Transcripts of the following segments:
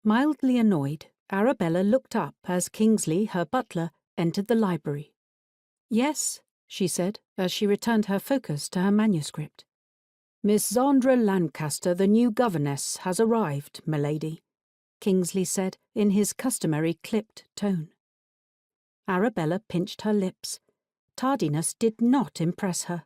Mildly annoyed, Arabella looked up as Kingsley, her butler, entered the library. "Yes," she said, as she returned her focus to her manuscript. "Miss Zandra Lancaster, the new governess, has arrived, milady," Kingsley said in his customary clipped tone. Arabella pinched her lips. Tardiness did not impress her.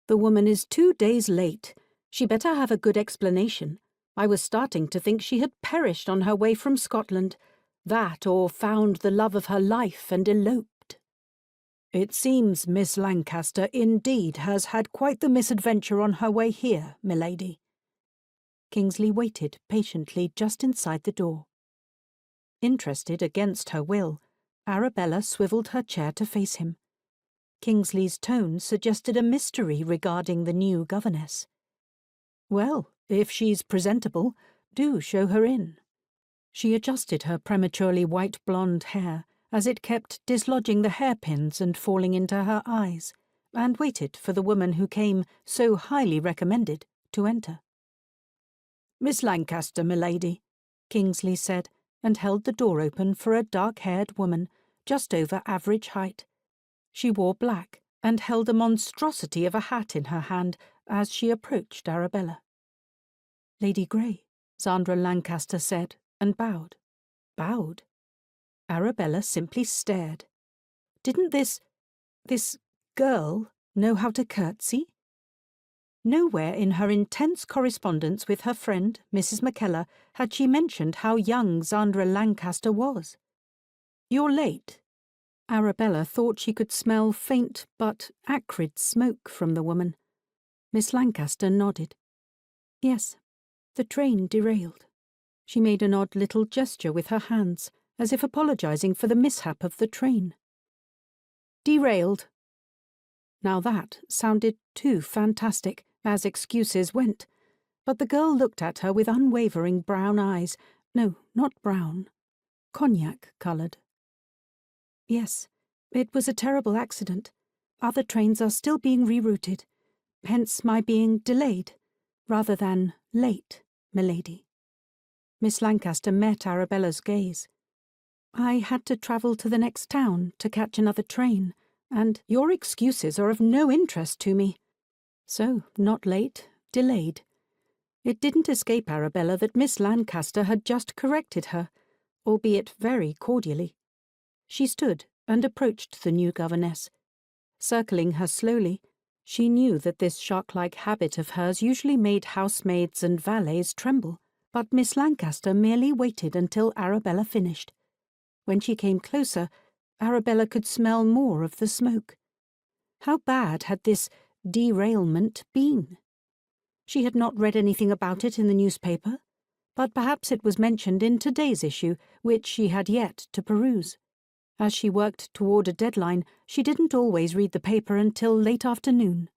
"The woman is 2 days late. She better have a good explanation. I was starting to think she had perished on her way from Scotland. That, or found the love of her life and eloped." "It seems Miss Lancaster indeed has had quite the misadventure on her way here, milady." Kingsley waited patiently just inside the door. Interested against her will, Arabella swiveled her chair to face him. Kingsley's tone suggested a mystery regarding the new governess. "Well, if she's presentable, do show her in." She adjusted her prematurely white blonde hair, as it kept dislodging the hairpins and falling into her eyes, and waited for the woman who came, so highly recommended, to enter. "Miss Lancaster, milady," Kingsley said, and held the door open for a dark-haired woman, just over average height. She wore black, and held a monstrosity of a hat in her hand as she approached Arabella. "Lady Grey," Zandra Lancaster said, and bowed. Bowed? Arabella simply stared. Didn't this girl know how to curtsy? Nowhere in her intense correspondence with her friend, Mrs. McKellar, had she mentioned how young Zandra Lancaster was. "You're late." Arabella thought she could smell faint but acrid smoke from the woman. Miss Lancaster nodded. "Yes, the train derailed." She made an odd little gesture with her hands, as if apologizing for the mishap of the train. "Derailed." Now that sounded too fantastic, as excuses went, but the girl looked at her with unwavering brown eyes. No, not brown. Cognac-coloured. "Yes, it was a terrible accident. Other trains are still being rerouted, hence my being delayed, rather than late, milady." Miss Lancaster met Arabella's gaze. "I had to travel to the next town to catch another train, and your excuses are of no interest to me. So, not late, delayed." It didn't escape Arabella that Miss Lancaster had just corrected her, albeit very cordially. She stood and approached the new governess. Circling her slowly, she knew that this shark-like habit of hers usually made housemaids and valets tremble, but Miss Lancaster merely waited until Arabella finished. When she came closer, Arabella could smell more of the smoke. How bad had this derailment been? She had not read anything about it in the newspaper, but perhaps it was mentioned in today's issue, which she had yet to peruse. As she worked toward a deadline, she didn't always read the paper until late afternoon.